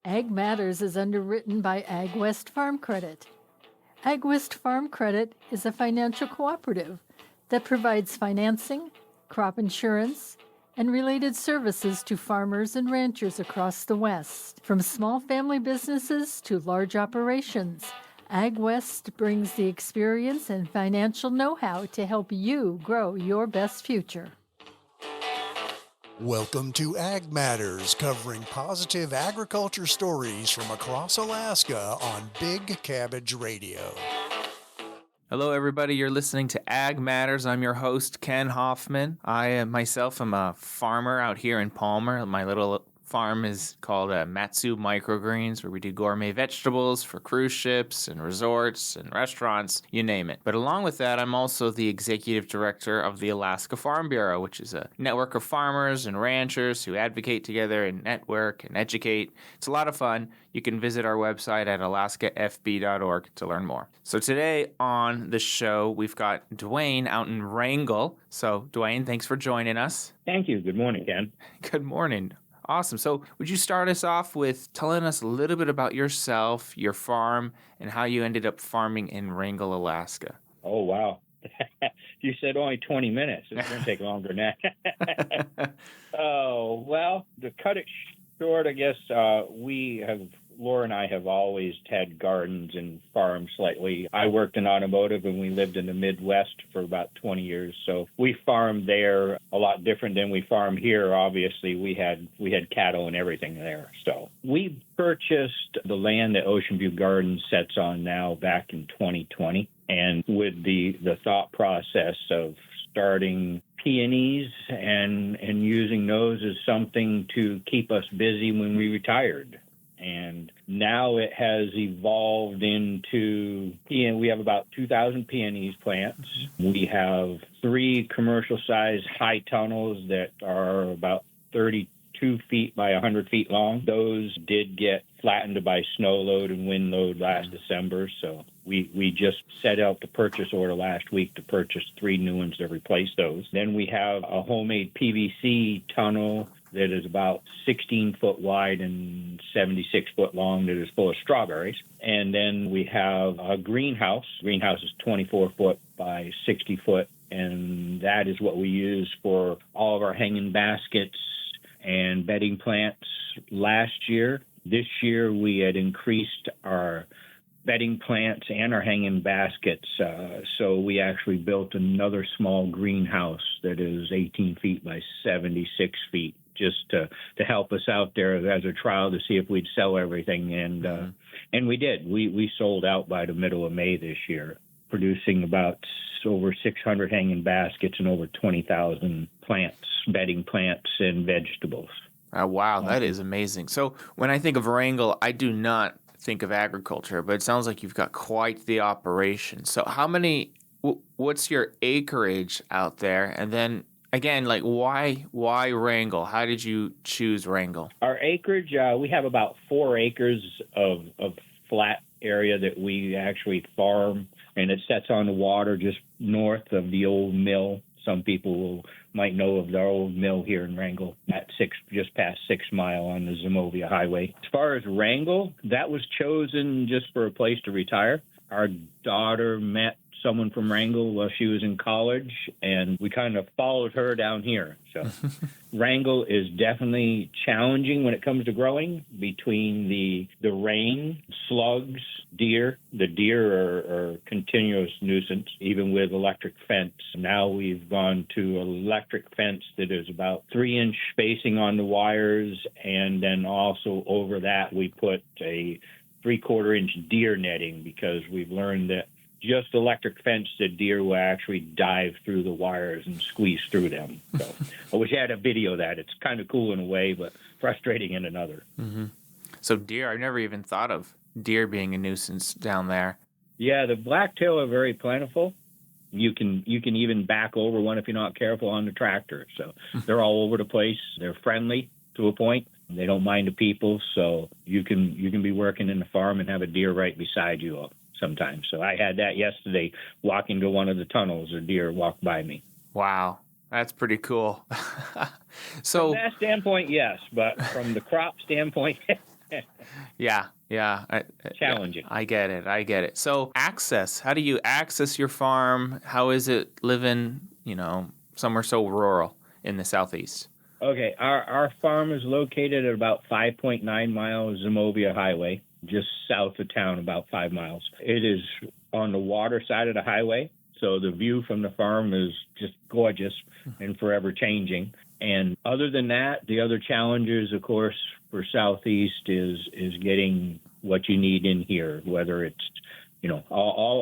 Ag Matters is underwritten by Ag West Farm Credit. Ag West Farm Credit is a financial cooperative that provides financing, crop insurance, and related services to farmers and ranchers across the West. From small family businesses to large operations, Ag West brings the experience and financial know-how to help you grow your best future. Welcome to Ag Matters, covering positive agriculture stories from across Alaska on Big Cabbage Radio. Hello, everybody. You're listening to Ag Matters. I'm your host, Ken Hoffman. I myself am a farmer out here in Palmer. My little farm is called Matsu Microgreens, where we do gourmet vegetables for cruise ships and resorts and restaurants, you name it. But along with that, I'm also the executive director of the Alaska Farm Bureau, which is a network of farmers and ranchers who advocate together and network and educate. It's a lot of fun. You can visit our website at alaskafb.org to learn more. So today on the show, we've got Dwane out in Wrangell. So Dwane, thanks for joining us. Thank you. Good morning, Ken. Good morning. Awesome. So would you start us off with telling us a little bit about yourself, your farm, and how you ended up farming in Wrangell, Alaska? Oh, wow. You said only 20 minutes. It's going to take longer than that. Oh, well, to cut it short, I guess Laura and I have always had gardens and farms slightly. I worked in automotive and we lived in the Midwest for about 20 years. So we farmed there a lot different than we farm here. Obviously, we had cattle and everything there. So we purchased the land that Oceanview Gardens sits on now back in 2020. And with the thought process of starting peonies and using those as something to keep us busy when we retired. And now it has evolved into, we have about 2,000 peonies plants. We have 3 commercial-sized high tunnels that are about 32 feet by 100 feet long. Those did get flattened by snow load and wind load last December. So we just set out the purchase order last week to purchase 3 new ones to replace those. Then we have a homemade PVC tunnel that is about 16 foot wide and 76 foot long that is full of strawberries. And then we have a greenhouse. Greenhouse is 24 foot by 60 foot, and that is what we use for all of our hanging baskets and bedding plants last year. This year we had increased our bedding plants and our hanging baskets, so we actually built another small greenhouse that is 18 feet by 76 feet. Just to help us out there as a trial to see if we'd sell everything. And we did. We sold out by the middle of May this year, producing about over 600 hanging baskets and over 20,000 plants, bedding plants and vegetables. Wow, that is amazing. So when I think of Wrangell, I do not think of agriculture, but it sounds like you've got quite the operation. So what's your acreage out there? And then again, like why Wrangell? How did you choose Wrangell? Our acreage, we have about 4 acres of flat area that we actually farm, and it sits on the water just north of the old mill. Some people might know of the old mill here in Wrangell, just past 6 Mile on the Zimovia Highway. As far as Wrangell, that was chosen just for a place to retire. Our daughter met someone from Wrangell while she was in college, and we kind of followed her down here. So Wrangell is definitely challenging when it comes to growing between the rain, slugs, deer. The deer are continuous nuisance, even with electric fence. Now we've gone to an electric fence that is about 3-inch spacing on the wires, and then also over that we put a 3/4-inch deer netting because we've learned that just electric fence, the deer will actually dive through the wires and squeeze through them. So I wish I had a video of that. It's kind of cool in a way, but frustrating in another. Mm-hmm. So deer, I've never even thought of deer being a nuisance down there. Yeah, the blacktail are very plentiful. You can even back over one if you're not careful on the tractor. So they're all over the place. They're friendly to a point. They don't mind the people, so you can be working in the farm and have a deer right beside you sometimes. So I had that yesterday, walking to one of the tunnels. A deer walked by me. Wow, that's pretty cool. So from that standpoint, yes, but from the crop standpoint, Yeah, yeah. Challenging. I get it. I get it. So access, how do you access your farm? How is it living, somewhere so rural in the Southeast? Okay, our farm is located at about 5.9 miles Zemovia Highway, just south of town, about 5 miles. It is on the water side of the highway, so the view from the farm is just gorgeous and forever changing. And other than that, the other challenges, of course, for Southeast is getting what you need in here, whether it's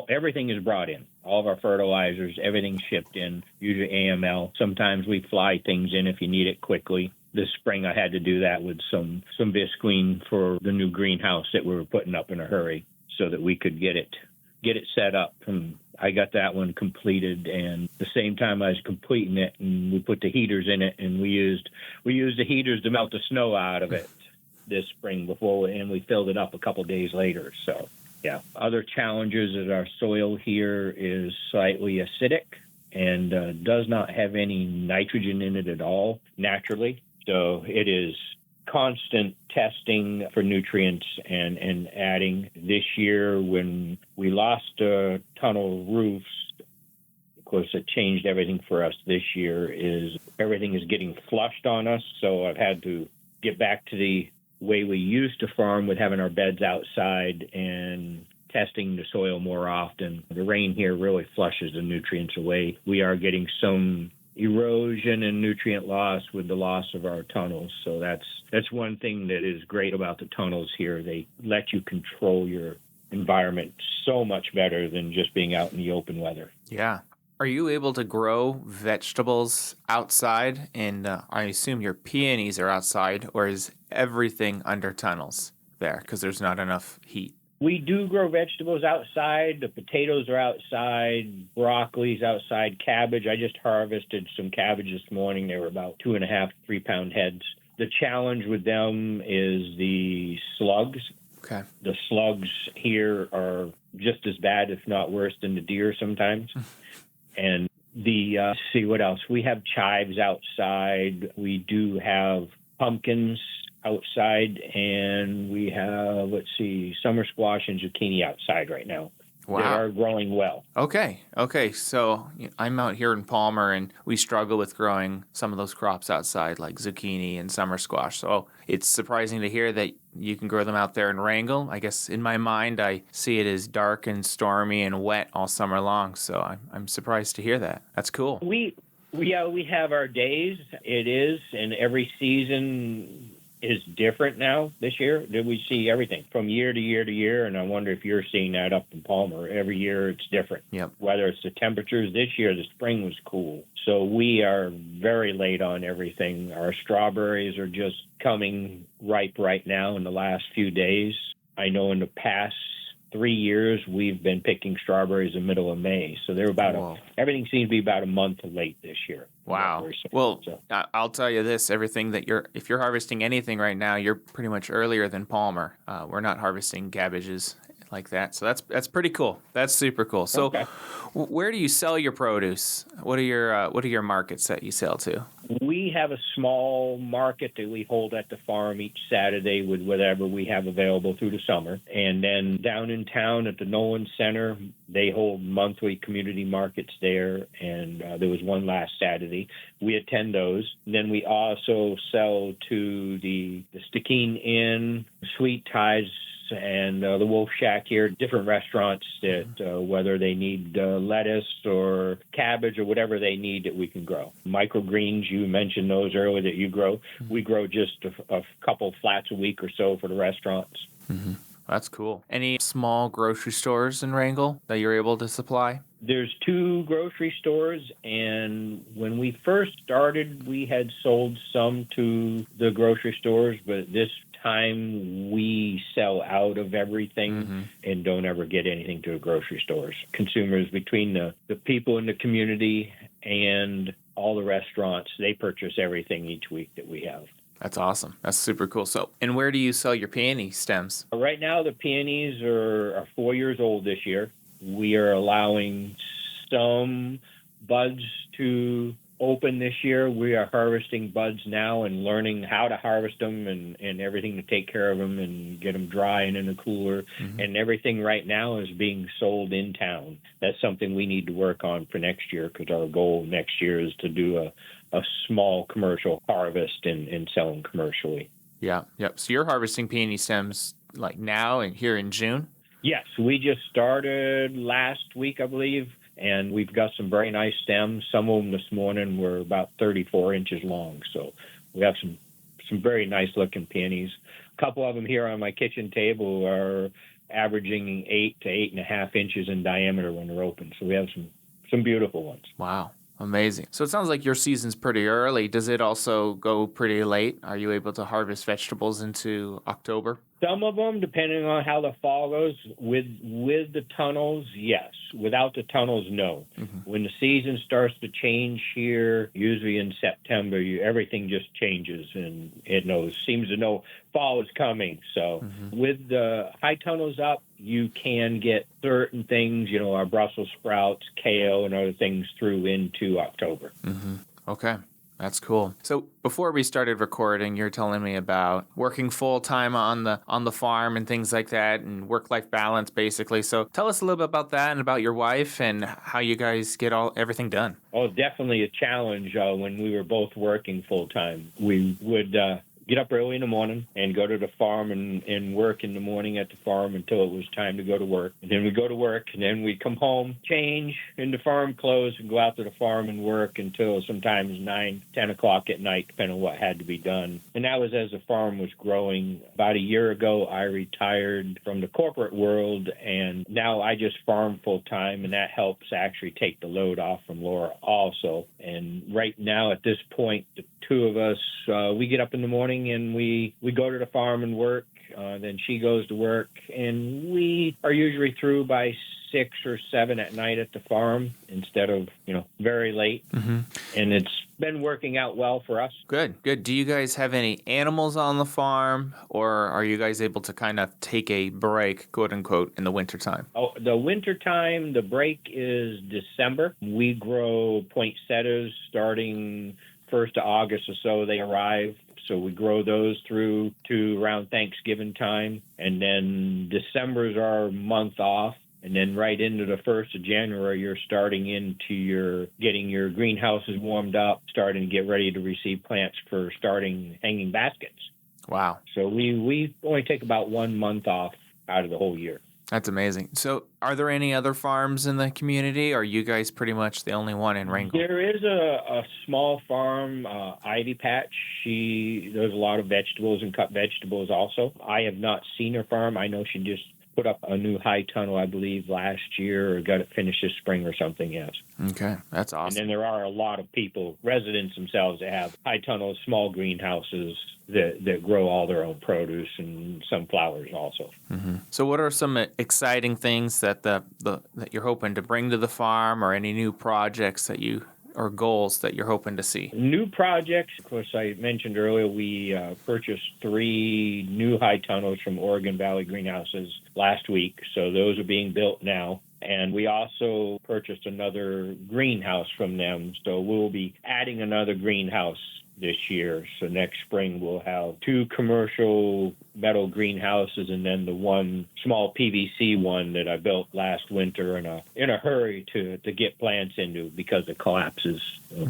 everything is brought in. All of our fertilizers, everything's shipped in, usually AML. Sometimes we fly things in if you need it quickly. This spring I had to do that with some visqueen for the new greenhouse that we were putting up in a hurry so that we could get it set up. And I got that one completed, and at the same time I was completing it, and we put the heaters in it, and we used the heaters to melt the snow out of it this spring and we filled it up a couple days later. So yeah. Other challenges is our soil here is slightly acidic and does not have any nitrogen in it at all naturally. So it is constant testing for nutrients and adding. This year, when we lost tunnel roofs, of course, it changed everything for us this year. Is everything is getting flushed on us. So I've had to get back to the way we used to farm with having our beds outside and testing the soil more often. The rain here really flushes the nutrients away. We are getting some erosion and nutrient loss with the loss of our tunnels. So that's one thing that is great about the tunnels here. They let you control your environment so much better than just being out in the open weather. Yeah. Are you able to grow vegetables outside? And I assume your peonies are outside, or is everything under tunnels there because there's not enough heat? We do grow vegetables outside. The potatoes are outside, broccoli's outside, cabbage. I just harvested some cabbage this morning. They were about 2.5, 3 pound heads. The challenge with them is the slugs. Okay. The slugs here are just as bad, if not worse, than the deer sometimes. And see what else? We have chives outside. We do have pumpkins outside, and we have, summer squash and zucchini outside right now. Wow. That are growing well. Okay. So I'm out here in Palmer, and we struggle with growing some of those crops outside, like zucchini and summer squash. So it's surprising to hear that you can grow them out there in Wrangell. I guess in my mind, I see it as dark and stormy and wet all summer long. So I'm surprised to hear that. That's cool. We have our days. It is, and every season is different now this year. We see everything from year to year to year, and I wonder if you're seeing that up in Palmer. Every year it's different. Yep. Whether it's the temperatures. This year the spring was cool, so we are very late on everything. Our strawberries are just coming ripe right now in the last few days. I know in the past 3 years we've been picking strawberries in the middle of May, so they're everything seems to be about a month late this year. Wow. Well, I'll tell you this, everything that if you're harvesting anything right now, you're pretty much earlier than Palmer. We're not harvesting cabbages like that. So that's pretty cool. That's super cool. So okay. Where do you sell your produce? What are your markets that you sell to? We have a small market that we hold at the farm each Saturday with whatever we have available through the summer. And then down in town at the Nolan Center, they hold monthly community markets there. And there was one last Saturday. We attend those. And then we also sell to the Stikine Inn, Sweet Ties, and the Wolf Shack here, different restaurants that whether they need lettuce or cabbage or whatever they need that we can grow. Microgreens, you mentioned those earlier that you grow. We grow just a couple flats a week or so for the restaurants. Mm-hmm. That's cool. Any small grocery stores in Wrangell that you're able to supply? There's 2 grocery stores, and when we first started, we had sold some to the grocery stores, but this time we sell out of everything and don't ever get anything to the grocery stores. Consumers, between the people in the community and all the restaurants, they purchase everything each week that we have. That's awesome. That's super cool. So, and where do you sell your peony stems? Right now, the peonies are 4 years old this year. We are allowing some buds to open this year. We are harvesting buds now and learning how to harvest them and everything to take care of them and get them dry and in a cooler. And everything right now is being sold in town. That's something we need to work on for next year, because our goal next year is to do a small commercial harvest and sell them commercially. Yeah. Yep. So you're harvesting peony stems like now and here in June? Yes, we just started last week, I believe, and we've got some very nice stems. Some of them this morning were about 34 inches long, so we have some very nice-looking peonies. A couple of them here on my kitchen table are averaging 8 to 8.5 inches in diameter when they're open, so we have some beautiful ones. Wow. Amazing. So it sounds like your season's pretty early. Does it also go pretty late? Are you able to harvest vegetables into October? Some of them, depending on how the fall goes, with the tunnels, yes. Without the tunnels, no. When the season starts to change here, usually in September, everything just changes, and it seems to know fall is coming. So with the high tunnels up, you can get certain things, our Brussels sprouts, kale, and other things through into October. Okay. That's cool. So before we started recording, you're telling me about working full time on the farm and things like that, and work-life balance, basically. So tell us a little bit about that and about your wife and how you guys get everything done. Oh, definitely a challenge when we were both working full time. We would get up early in the morning and go to the farm and work in the morning at the farm until it was time to go to work. And then we go to work, and then we come home, change into farm clothes, and go out to the farm and work until sometimes 9, 10 o'clock at night, depending on what had to be done. And that was as the farm was growing. About a year ago, I retired from the corporate world, and now I just farm full time, and that helps actually take the load off from Laura also. And right now, at this point, the two of us, we get up in the morning and we go to the farm and work. Then she goes to work, and we are usually through by 6 or 7 at night at the farm instead of, very late. And it's been working out well for us. Good. Do you guys have any animals on the farm, or are you guys able to kind of take a break, quote unquote, in the wintertime? Oh, the wintertime, the break is December. We grow poinsettias starting 1st of August or so. They arrive. So we grow those through to around Thanksgiving time. And then December's our month off. And then right into the 1st of January, you're starting into getting your greenhouses warmed up, starting to get ready to receive plants for starting hanging baskets. Wow. So we only take about 1 month off out of the whole year. That's amazing. So are there any other farms in the community, or are you guys pretty much the only one in Wrangell? There is a small farm, Ivy Patch. There's a lot of vegetables and cut vegetables also. I have not seen her farm. I know she just put up a new high tunnel, I believe, last year, or got it finished this spring or something, yes. Okay, that's awesome. And then there are a lot of people, residents themselves, that have high tunnels, small greenhouses that grow all their own produce and some flowers also. So what are some exciting things that that you're hoping to bring to the farm, or any new projects or goals that you're hoping to see? New projects, of course, I mentioned earlier, we purchased 3 new high tunnels from Oregon Valley Greenhouses last week, so those are being built now. And we also purchased another greenhouse from them, so we'll be adding another greenhouse this year. So next spring we'll have 2 commercial metal greenhouses, and then the one small PVC one that I built last winter in a hurry to get plants into because it collapses. So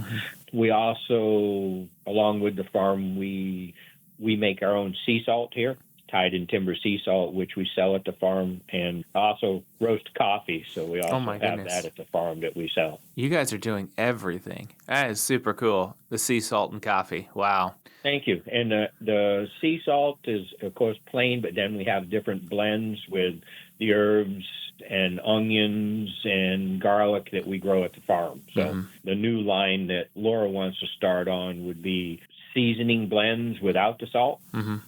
we also, along with the farm, we make our own sea salt here, tied in timber sea salt, which we sell at the farm, and also roast coffee. So we also have that at the farm that we sell. You guys are doing everything. That is super cool. The sea salt and coffee. Wow. Thank you. And the sea salt is, of course, plain, but then we have different blends with the herbs and onions and garlic that we grow at the farm. So the new line that Laura wants to start on would be seasoning blends without the salt,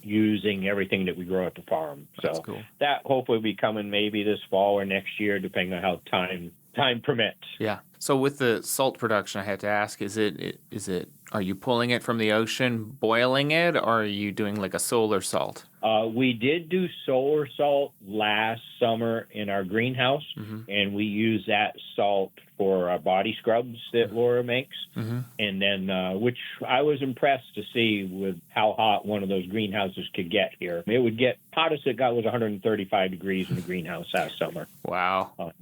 using everything that we grow at the farm. So cool. That hopefully will be coming maybe this fall or next year, depending on how time permits. Yeah. So with the salt production, I had to ask, are you pulling it from the ocean, boiling it, or are you doing like a solar salt? We did do solar salt last summer in our greenhouse, and we use that salt for body scrubs that Laura makes. Mm-hmm. And then, which I was impressed to see with how hot one of those greenhouses could get here. It would get, hottest it got was 135 degrees in the greenhouse last summer. Wow.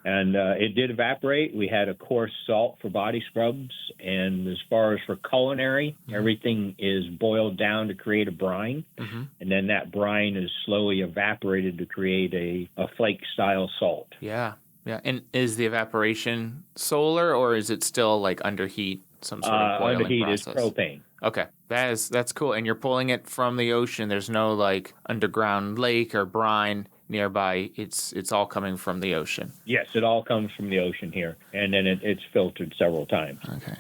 And it did evaporate. We had a coarse salt for body scrubs. And as far as for culinary, everything is boiled down to create a brine. Mm-hmm. And then that brine is slowly evaporated to create a flake-style salt. Yeah. Yeah. And is the evaporation solar, or is it still like under heat, some sort of boiling Under heat process? is propane. Okay. That's cool. And you're pulling it from the ocean. There's no like underground lake or brine nearby. It's all coming from the ocean. Yes, it all comes from the ocean here, and then it's filtered several times. Okay.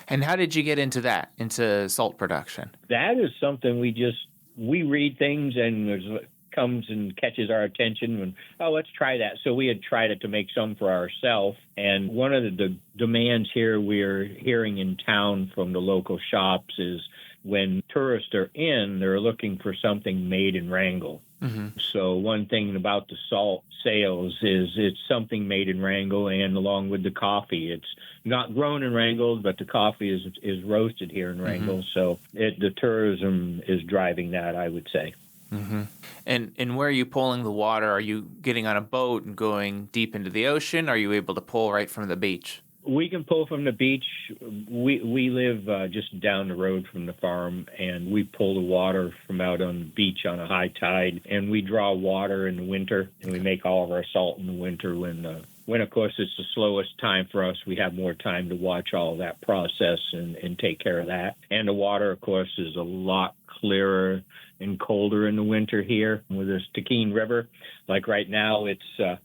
And how did you get into salt production? That is something we read things and there's comes and catches our attention when, oh, let's try that. So we had tried it to make some for ourselves. And one of the demands here we're hearing in town from the local shops is when tourists are in, they're looking for something made in Wrangell. Mm-hmm. So one thing about the salt sales is it's something made in Wrangell, and along with the coffee, it's not grown in Wrangell, but the coffee is roasted here in Wrangell. Mm-hmm. So the tourism is driving that, I would say. Mm-hmm. And where are you pulling the water? Are you getting on a boat and going deep into the ocean? Are you able to pull right from the beach? We can pull from the beach. We live just down the road from the farm, and we pull the water from out on the beach on a high tide, and we draw water in the winter, and we make all of our salt in the winter when of course, it's the slowest time for us. We have more time to watch all of that process and take care of that. And the water, of course, is a lot clearer and colder in the winter here with this Tequine River. Like right now, it's a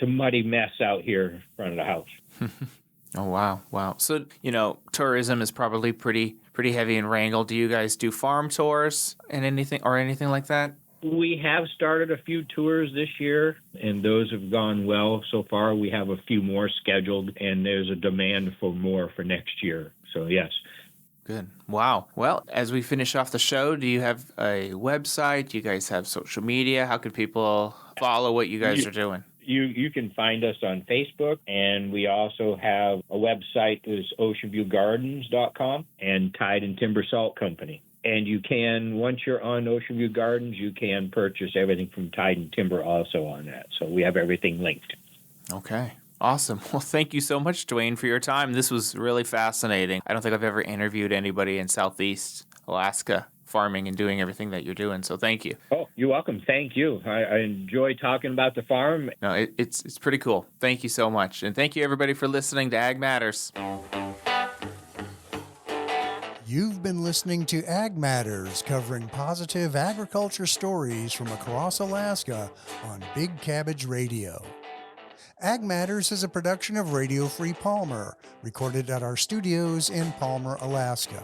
muddy mess out here in front of the house. Oh, wow. So, tourism is probably pretty heavy in Wrangell. Do you guys do farm tours and anything like that? We have started a few tours this year, and those have gone well so far. We have a few more scheduled, and there's a demand for more for next year. So, yes. Good. Wow. Well, as we finish off the show, do you have a website? Do you guys have social media? How can people follow what you guys are doing? You can find us on Facebook, and we also have a website that is oceanviewgardens.com and Tide and Timber Salt Company. And you can, once you're on Oceanview Gardens, you can purchase everything from Tide and Timber also on that. So we have everything linked. Okay. Awesome. Well, thank you so much, Dwane, for your time. This was really fascinating. I don't think I've ever interviewed anybody in Southeast Alaska farming and doing everything that you're doing. So thank you. Oh, you're welcome. Thank you. I enjoy talking about the farm. No, it's pretty cool. Thank you so much. And thank you, everybody, for listening to Ag Matters. You've been listening to Ag Matters, covering positive agriculture stories from across Alaska on Big Cabbage Radio. Ag Matters is a production of Radio Free Palmer, recorded at our studios in Palmer, Alaska.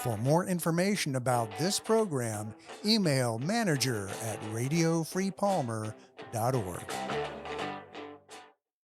For more information about this program, email manager@radiofreepalmer.org.